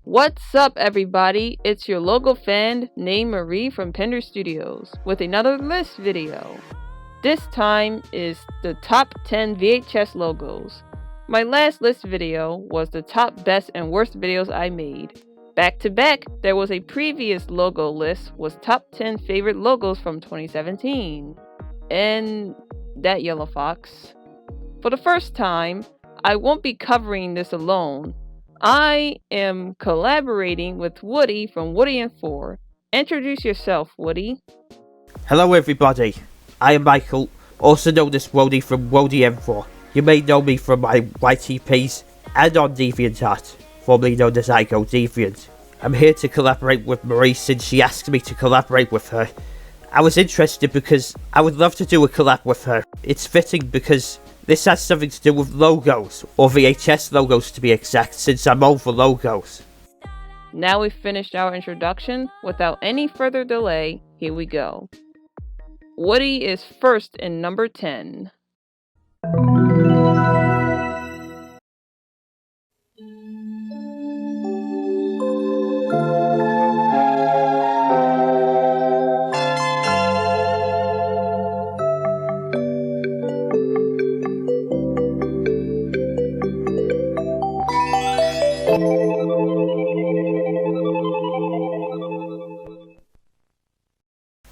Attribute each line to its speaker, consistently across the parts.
Speaker 1: What's up, everybody? It's your logo fan named Marie from Pender Studios with another list video. This time is the top 10 VHS logos. My last list video was the top best and worst videos I made. Back to back, there was a previous logo list was top 10 favorite logos from 2017. And that yellow fox. For the first time, I won't be covering this alone. I am collaborating with Wodi from Wodienfor. Introduce yourself, Wodi.
Speaker 2: Hello everybody, I am Michael, also known as Wodi from Wodienfor. You may know me from my YTPs and on DeviantArt, formerly known as iGoDeviant. I'm here to collaborate with Marie since she asked me to collaborate with her. I was interested because I would love to do a collab with her. It's fitting because this has something to do with logos, or VHS logos to be exact, since I'm over logos.
Speaker 1: Now we've finished our introduction. Without any further delay, here we go. Wodi is first in number 10.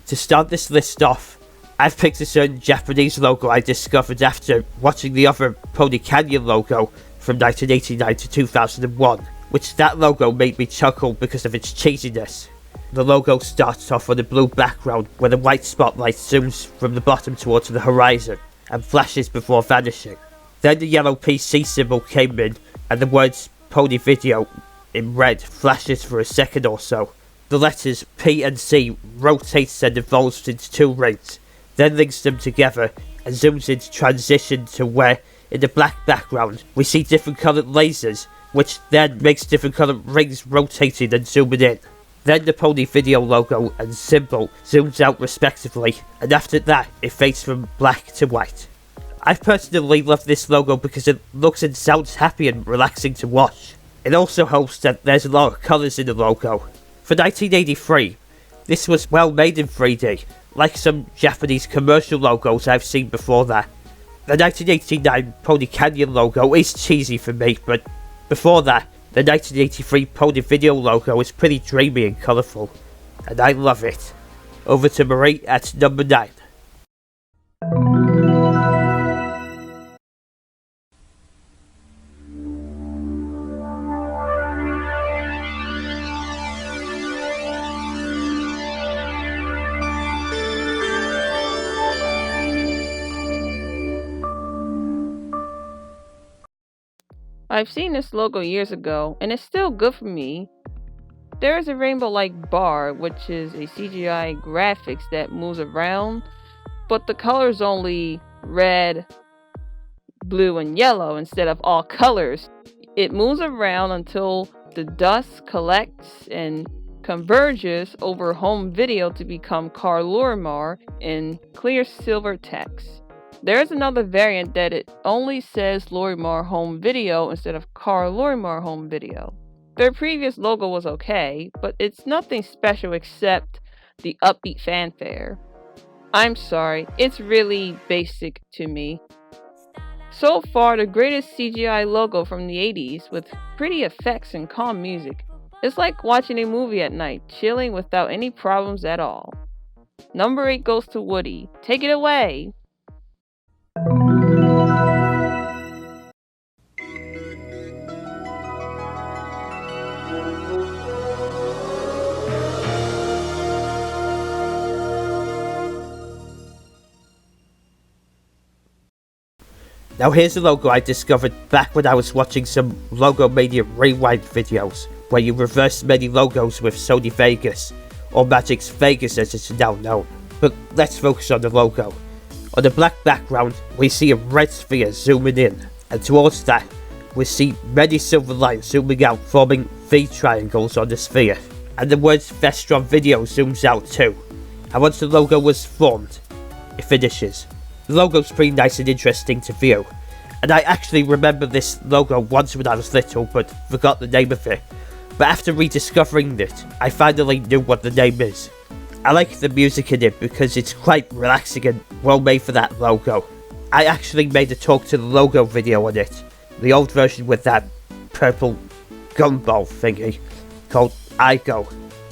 Speaker 2: To start this list off, I've picked a certain Japanese logo I discovered after watching the other Pony Canyon logo from 1989 to 2001, which that logo made me chuckle because of its cheesiness. The logo starts off on a blue background where the white spotlight zooms from the bottom towards the horizon and flashes before vanishing. Then the yellow PC symbol came in and the words Pony Video in red flashes for a second or so. The letters P and C rotates and evolves into two rings, then links them together and zooms into transition to where, in the black background, we see different coloured lasers, which then makes different coloured rings rotating and zooming in. Then the Pony Video logo and symbol zooms out respectively, and after that it fades from black to white. I personally love this logo because it looks and sounds happy and relaxing to watch. It also helps that there's a lot of colours in the logo. For 1983, this was well made in 3D, like some Japanese commercial logos I've seen before that. The 1989 Pony Canyon logo is cheesy for me, but before that, the 1983 Pony Video logo is pretty dreamy and colourful, and I love it. Over to Marie at number 9.
Speaker 1: I've seen this logo years ago, and it's still good for me. There is a rainbow-like bar, which is a CGI graphics that moves around, but the color's only red, blue, and yellow instead of all colors. It moves around until the dust collects and converges over home video to become Karl-Lorimar in clear silver text. There is another variant that it only says Lorimar Home Video instead of Karl-Lorimar Home Video. Their previous logo was okay, but it's nothing special except the upbeat fanfare. I'm sorry, it's really basic to me. So far, the greatest CGI logo from the 80s with pretty effects and calm music. It's like watching a movie at night, chilling without any problems at all. Number 8 goes to Wodi. Take it away!
Speaker 2: Now here's a logo I discovered back when I was watching some Logo Mania Rewind videos, where you reverse many logos with Sony Vegas, or Magic's Vegas as it's now known. But let's focus on the logo. On the black background, we see a red sphere zooming in, and towards that, we see many silver lines zooming out, forming V triangles on the sphere. And the words Vestron Video zooms out too. And once the logo was formed, it finishes. The logo's pretty nice and interesting to view, and I actually remember this logo once when I was little but forgot the name of it. but after rediscovering it, I finally knew what the name is. I like the music in it because it's quite relaxing and well made for that logo. I actually made a talk to the logo video on it, the old version with that purple gumball thingy called AhDah,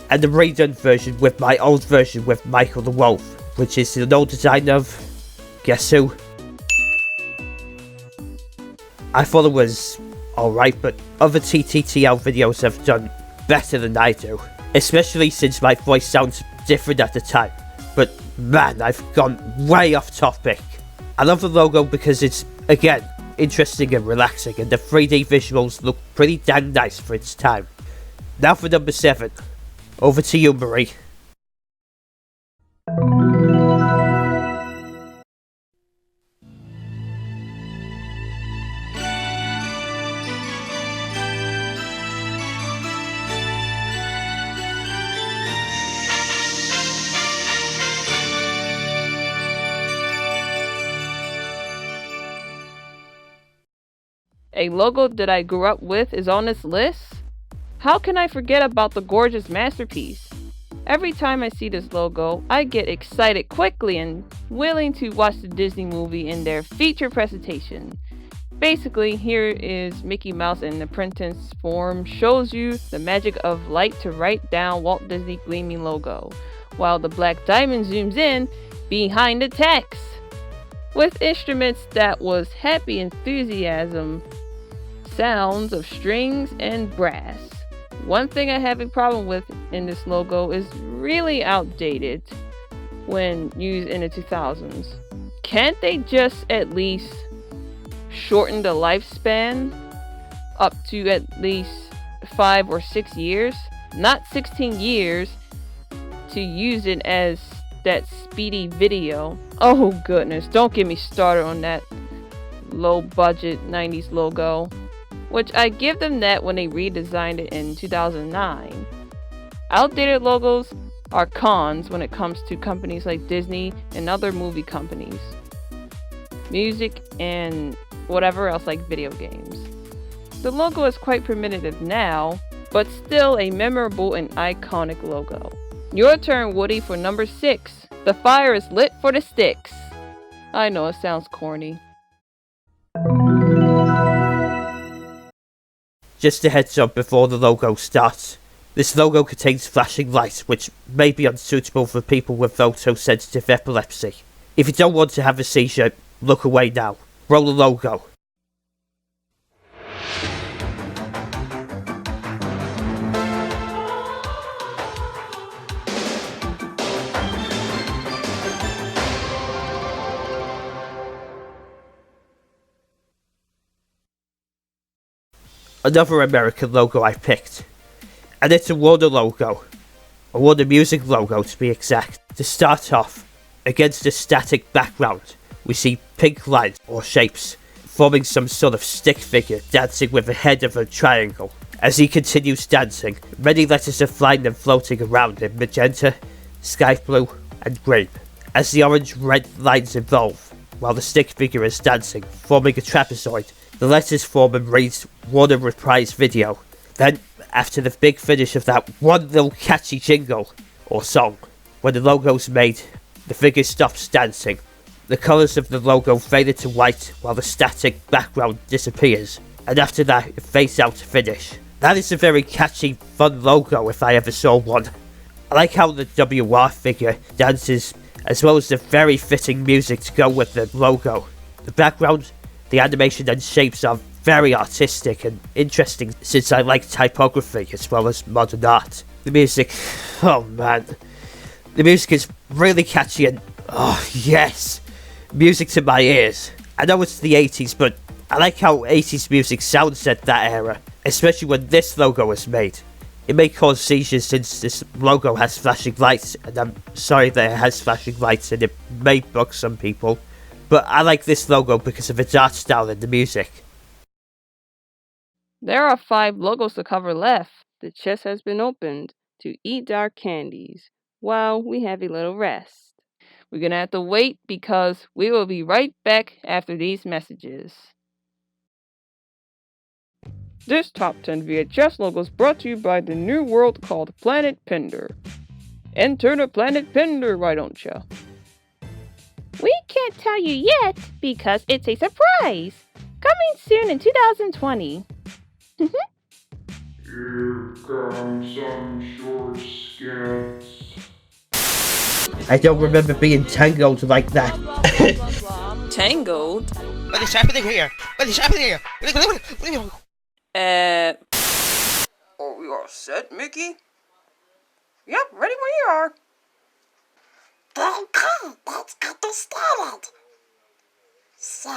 Speaker 2: and the redone version with my old version with Michael the Wolf, which is an old design of, guess who? I thought it was alright, but other TTTL videos have done better than I do, especially since my voice sounds different at the time. But man, I've gone way off topic. I love the logo because it's, again, interesting and relaxing, and the 3D visuals look pretty dang nice for its time. Now for number 7. Over to you, Marie.
Speaker 1: A logo that I grew up with is on this list? How can I forget about the gorgeous masterpiece? Every time I see this logo, I get excited quickly and willing to watch the Disney movie in their feature presentation. Basically, here is Mickey Mouse in the Apprentice form, shows you the magic of light to write down Walt Disney gleaming logo, while the black diamond zooms in behind the text. With instruments that was happy enthusiasm, sounds of strings and brass. One thing I have a problem with in this logo is really outdated when used in the 2000s. Can't they just at least shorten the lifespan up to at least 5 or 6 years? Not 16 years to use it as that speedy video. Oh goodness, don't get me started on that low budget 90s logo, which I give them that when they redesigned it in 2009. Outdated logos are cons when it comes to companies like Disney and other movie companies, music, and whatever else like video games. The logo is quite primitive now, but still a memorable and iconic logo. Your turn, Wodi, for number 6. The fire is lit for the sticks. I know it sounds corny.
Speaker 2: Just a heads up before the logo starts. This logo contains flashing lights, which may be unsuitable for people with photosensitive epilepsy. If you don't want to have a seizure, look away now. Roll the logo. Another American logo I picked, and it's a Warner logo, a Warner Music logo to be exact. To start off, against a static background, we see pink lines or shapes forming some sort of stick figure dancing with the head of a triangle. As he continues dancing, many letters are flying and floating around in magenta, sky blue, and green. As the orange-red lines evolve, while the stick figure is dancing, forming a trapezoid, the letters form and reads Warner Reprise video. Then, after the big finish of that one little catchy jingle, or song, when the logo's made, the figure stops dancing. The colours of the logo fade to white while the static background disappears, and after that it fades out to finish. That is a very catchy, fun logo if I ever saw one. I like how the WR figure dances, as well as the very fitting music to go with the logo. The background, the animation and shapes are very artistic and interesting since I like typography as well as modern art. The music, oh man, the music is really catchy and oh yes, music to my ears. I know it's the 80s, but I like how 80s music sounds at that era, especially when this logo was made. It may cause seizures since this logo has flashing lights, and I'm sorry that it has flashing lights and it may bug some people. But I like this logo because of its art style and the music.
Speaker 1: There are 5 logos to cover left. The chest has been opened to eat dark candies while we have a little rest. We're gonna have to wait because we will be right back after these messages. This top 10 VHS logo is brought to you by the new world called Planet Pinder. Enter the Planet Pinder, why don't ya?
Speaker 3: We can't tell you yet because it's a surprise. Coming soon in 2020.
Speaker 4: Here come some short skirts.
Speaker 2: I don't remember being tangled like that.
Speaker 1: Tangled?
Speaker 5: What is happening here? What is happening here?
Speaker 1: Are we all set, Mickey? Yep, ready when you are.
Speaker 6: Okay, let's get this started. So,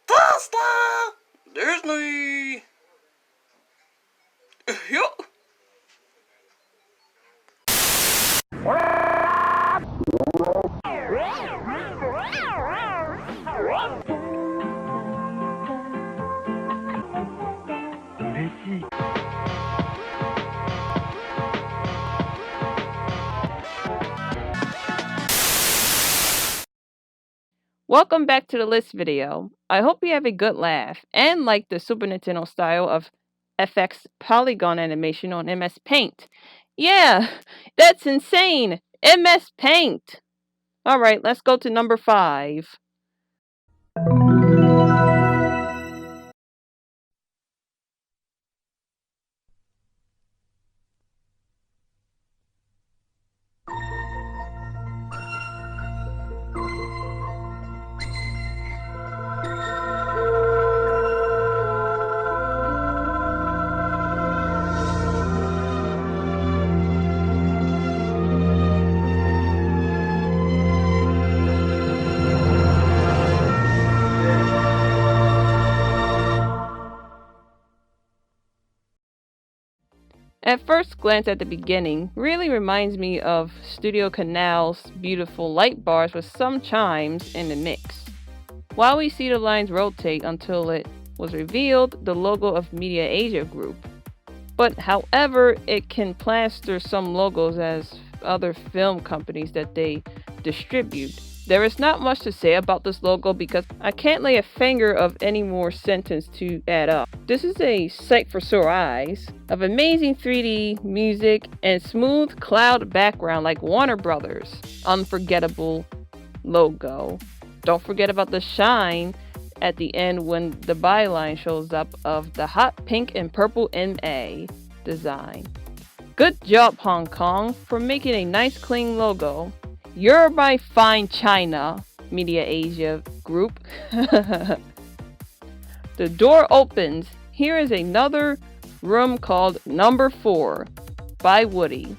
Speaker 6: Thursday!
Speaker 1: There's me. Yup. Welcome back to the list video. I hope you have a good laugh and like the Super Nintendo style of FX Polygon animation on MS Paint. Yeah, that's insane! MS Paint! Alright, let's go to number 5. At first glance at the beginning, really reminds me of Studio Canal's beautiful light bars with some chimes in the mix. While we see the lines rotate until it was revealed the logo of Media Asia Group. But however, it can plaster some logos as other film companies that they distribute. There is not much to say about this logo because I can't lay a finger of any more sentence to add up. This is a sight for sore eyes of amazing 3D music and smooth cloud background like Warner Brothers. Unforgettable logo. Don't forget about the shine at the end when the byline shows up of the hot pink and purple MA design. Good job, Hong Kong, for making a nice clean logo. You're my fine China, Media Asia Group. The door opens. Here is another room called Number 4 by Wodi.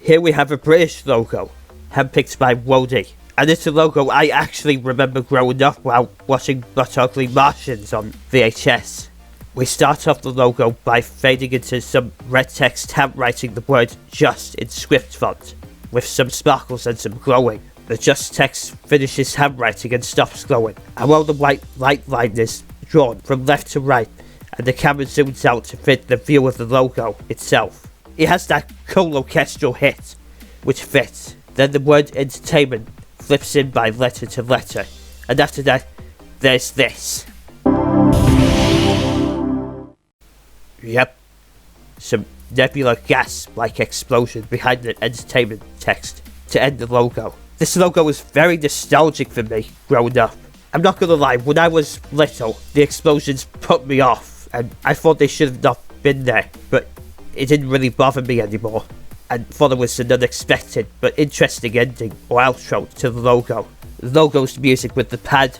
Speaker 2: Here we have a British logo, handpicked by Wodi, and it's a logo I actually remember growing up while watching But Ugly Martians on VHS. We start off the logo by fading into some red text handwriting the word just in script font, with some sparkles and some glowing. The just text finishes handwriting and stops glowing, and while the white light line is drawn from left to right, and the camera zooms out to fit the view of the logo itself. It has that cool orchestral hit, which fits. Then the word entertainment flips in by letter to letter, and after that, there's this. Yep, some nebula gas-like explosion behind the entertainment text to end the logo. This logo is very nostalgic for me growing up. I'm not gonna lie, when I was little, the explosions put me off, and I thought they should have not been there, but it didn't really bother me anymore, and thought it was an unexpected but interesting ending or outro to the logo. The logo's music with the pad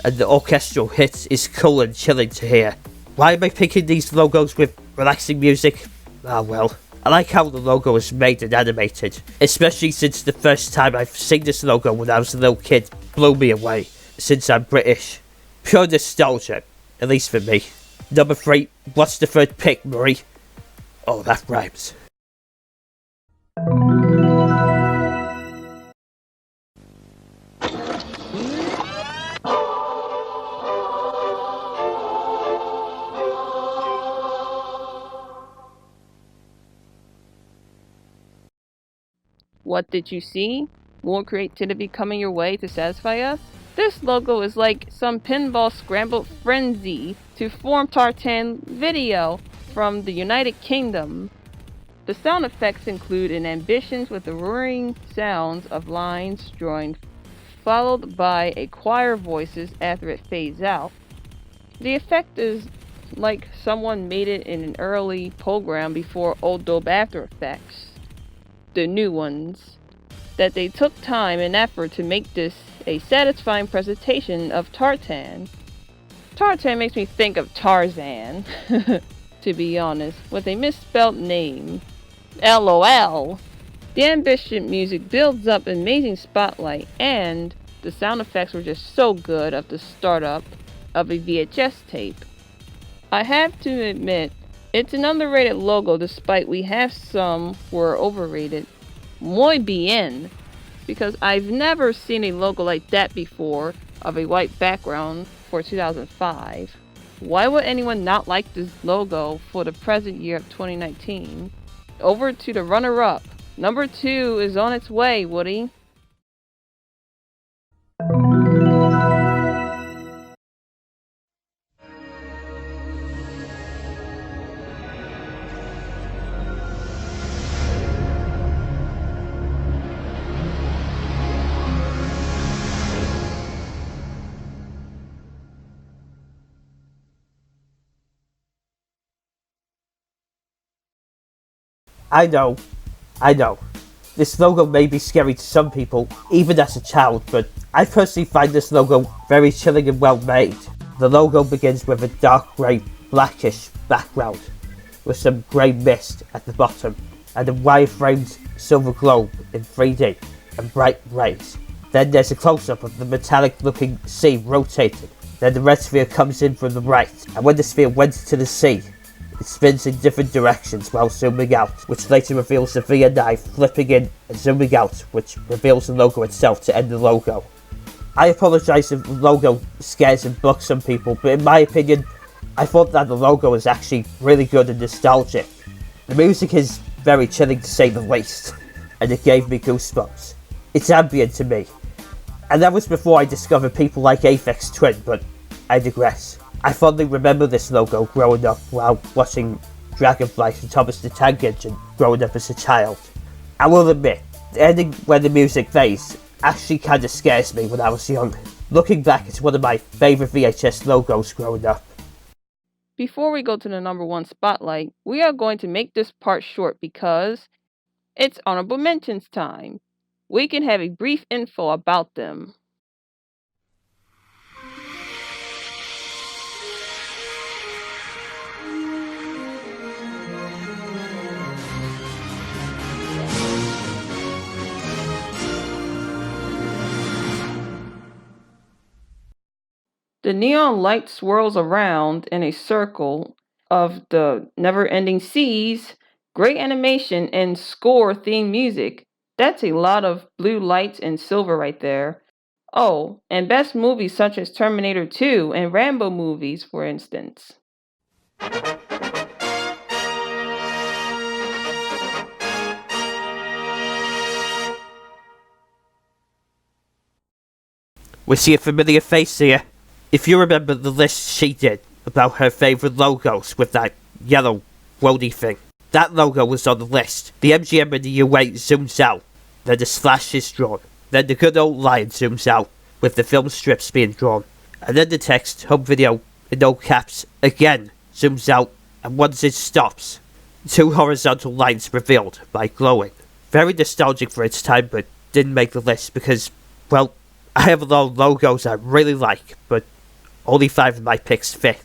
Speaker 2: and the orchestral hits is cool and chilling to hear. Why am I picking these logos with relaxing music? Ah well, I like how the logo is made and animated, especially since the first time I've seen this logo when I was a little kid blew me away, since I'm British. Pure nostalgia, at least for me. Number 3, what's the third pick, Marie? Oh, that rhymes.
Speaker 1: What did you see? More creativity coming your way to satisfy us? This logo is like some pinball scrambled frenzy to form Tartan video from the United Kingdom. The sound effects include an ambitions with the roaring sounds of lines joined, followed by a choir of voices after it fades out. The effect is like someone made it in an early program before old dope After Effects, the new ones, that they took time and effort to make this a satisfying presentation of Tartan. Tartan makes me think of Tarzan, to be honest, with a misspelled name. LOL. The ambitious music builds up an amazing spotlight, and the sound effects were just so good of the startup of a VHS tape. I have to admit, it's an underrated logo despite we have some were overrated. Muy bien, because I've never seen a logo like that before of a white background for 2005. Why would anyone not like this logo for the present year of 2019? Over to the runner-up. Number 2 is on its way, Wodi.
Speaker 2: I know. This logo may be scary to some people, even as a child, but I personally find this logo very chilling and well made. The logo begins with a dark grey, blackish background, with some grey mist at the bottom, and a wireframed silver globe in 3D and bright rays. Then there's a close-up of the metallic looking sea rotating. Then the red sphere comes in from the right, and when the sphere went to the sea, it spins in different directions while zooming out, which later reveals the V and I flipping in and zooming out, which reveals the logo itself to end the logo. I apologise if the logo scares and bugs some people, but in my opinion, I thought that the logo is actually really good and nostalgic. The music is very chilling to say the least, and it gave me goosebumps. It's ambient to me. And that was before I discovered people like Aphex Twin, but I digress. I fondly remember this logo growing up while watching Dragonflight and Thomas the Tank Engine growing up as a child. I will admit, the ending when the music fades actually kinda scares me when I was young. Looking back, it's one of my favourite VHS logos growing up.
Speaker 1: Before we go to the number 1 spotlight, we are going to make this part short because it's honorable mentions time. We can have a brief info about them. The neon light swirls around in a circle of the never-ending seas. Great animation and score theme music. That's a lot of blue lights and silver right there. Oh, and best movies such as Terminator 2 and Rambo movies, for instance.
Speaker 2: We see a familiar face here. If you remember the list she did about her favourite logos with that yellow Wodi thing, that logo was on the list. The MGM in the U8 zooms out, then the slash is drawn, then the good old line zooms out with the film strips being drawn, and then the text home video in all caps again zooms out, and once it stops, 2 horizontal lines revealed by glowing. Very nostalgic for its time, but didn't make the list because, well, I have a lot of logos I really like, but only 5 of my picks fit.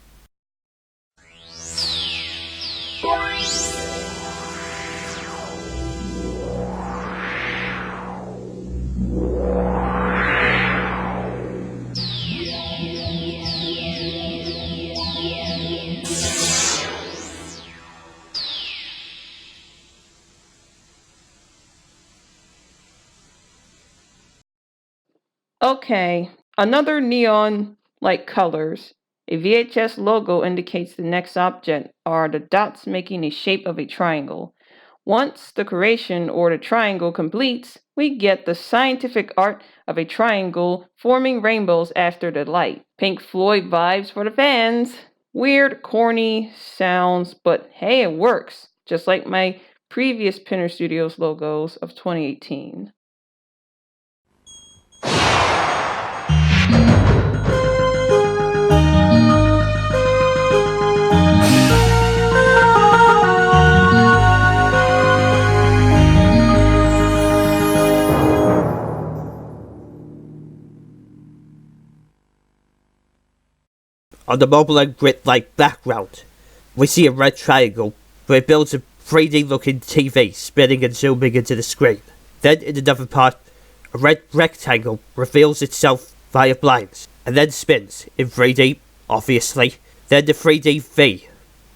Speaker 1: Okay, another neon-like colors. A VHS logo indicates the next object are the dots making a shape of a triangle. Once the creation or the triangle completes, we get the scientific art of a triangle forming rainbows after the light. Pink Floyd vibes for the fans. Weird, corny sounds, but hey, it works. Just like my previous Pinner Studios logos of 2018.
Speaker 2: On the mobile and grid-like background, we see a red triangle where it builds a 3D looking TV spinning and zooming into the screen. Then in another part, a red rectangle reveals itself via blinds and then spins in 3D, obviously. Then the 3D V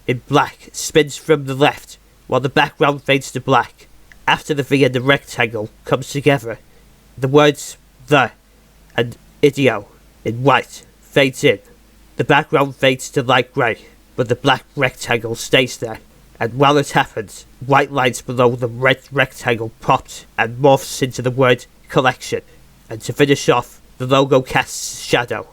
Speaker 2: in black spins from the left while the background fades to black. After the V and the rectangle comes together, the words the and idio in white fades in. The background fades to light grey, but the black rectangle stays there, and while it happens, white lines below the red rectangle pops and morphs into the word collection, and to finish off, the logo casts shadow.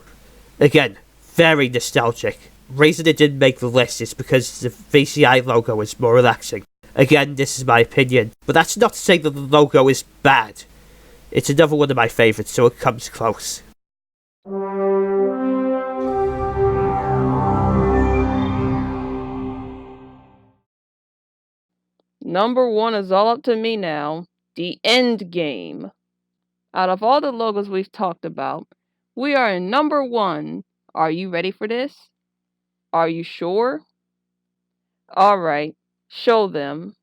Speaker 2: Again, very nostalgic. Reason it didn't make the list is because the VCI logo is more relaxing. Again, this is my opinion, but that's not to say that the logo is bad. It's another one of my favourites, so it comes close.
Speaker 1: Number 1 is all up to me now. The end game. Out of all the logos we've talked about, we are in number 1. Are you ready for this? Are you sure? Alright, show them.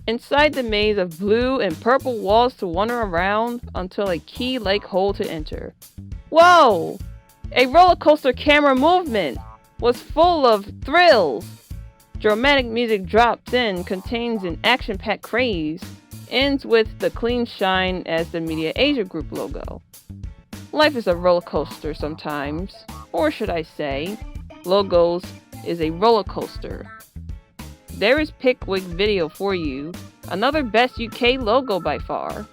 Speaker 1: Inside the maze of blue and purple walls to wander around until a key-like hole to enter. Whoa! A roller coaster camera movement was full of thrills. Dramatic music drops in, contains an action-packed craze, ends with the clean shine as the Media Asia Group logo. Life is a roller coaster sometimes, or should I say, Logos is a roller coaster. There is Pickwick video for you, another best UK logo by far.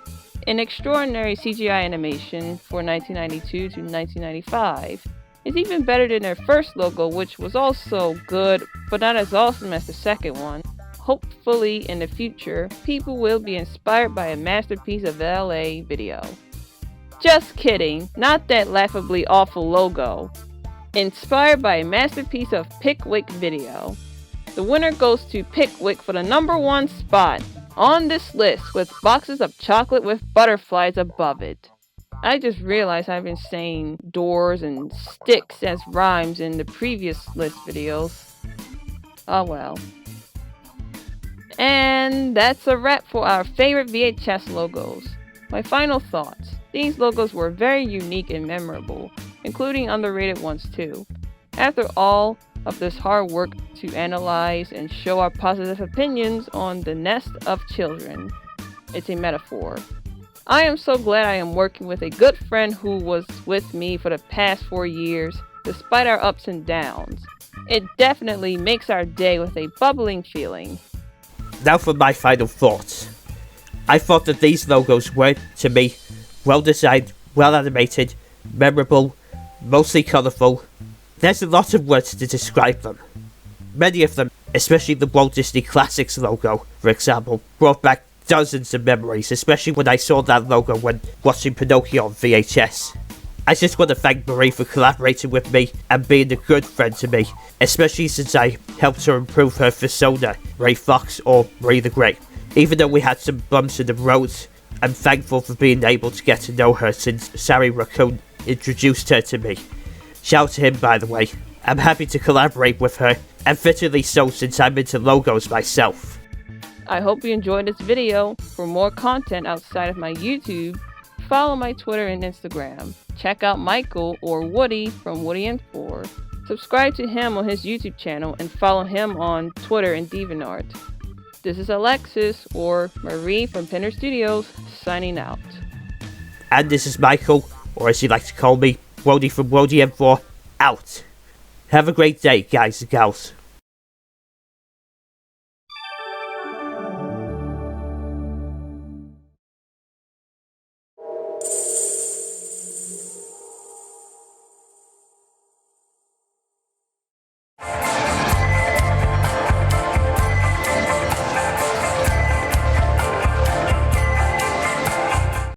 Speaker 1: An extraordinary CGI animation for 1992 to 1995. It's even better than their first logo, which was also good, but not as awesome as the second one. Hopefully in the future, people will be inspired by a masterpiece of LA video. Just kidding, not that laughably awful logo. Inspired by a masterpiece of Pickwick video. The winner goes to Pickwick for the number 1 spot on this list with boxes of chocolate with butterflies above it. I just realized I've been saying doors and sticks as rhymes in the previous list videos. Oh well. And that's a wrap for our favorite VHS logos. My final thoughts. These logos were very unique and memorable, including underrated ones too. After all of this hard work to analyze and show our positive opinions on the nest of children, it's a metaphor. I am so glad I am working with a good friend who was with me for the past 4 years, despite our ups and downs. It definitely makes our day with a bubbling feeling.
Speaker 2: Now for my final thoughts. I thought that these logos were, to me, well designed, well animated, memorable, mostly colourful. There's a lot of words to describe them. Many of them, especially the Walt Disney Classics logo, for example, brought back dozens of memories, especially when I saw that logo when watching Pinocchio on VHS. I just want to thank Marie for collaborating with me and being a good friend to me, especially since I helped her improve her fursona, Ray Fox or Marie the Great. Even though we had some bumps in the road, I'm thankful for being able to get to know her since Sarey Raccoon introduced her to me. Shout out to him, by the way. I'm happy to collaborate with her, and fittingly so since I'm into logos myself.
Speaker 1: I hope you enjoyed this video. For more content outside of my YouTube, follow my Twitter and Instagram. Check out Michael or Wodi from Wodienfor. Subscribe to him on his YouTube channel and follow him on Twitter and DeviantArt. This is Alexis or Marie from Pinner Studios signing out.
Speaker 2: And this is Michael, or as you like to call me, Wodi from Wodienfor, out. Have a great day, guys and gals.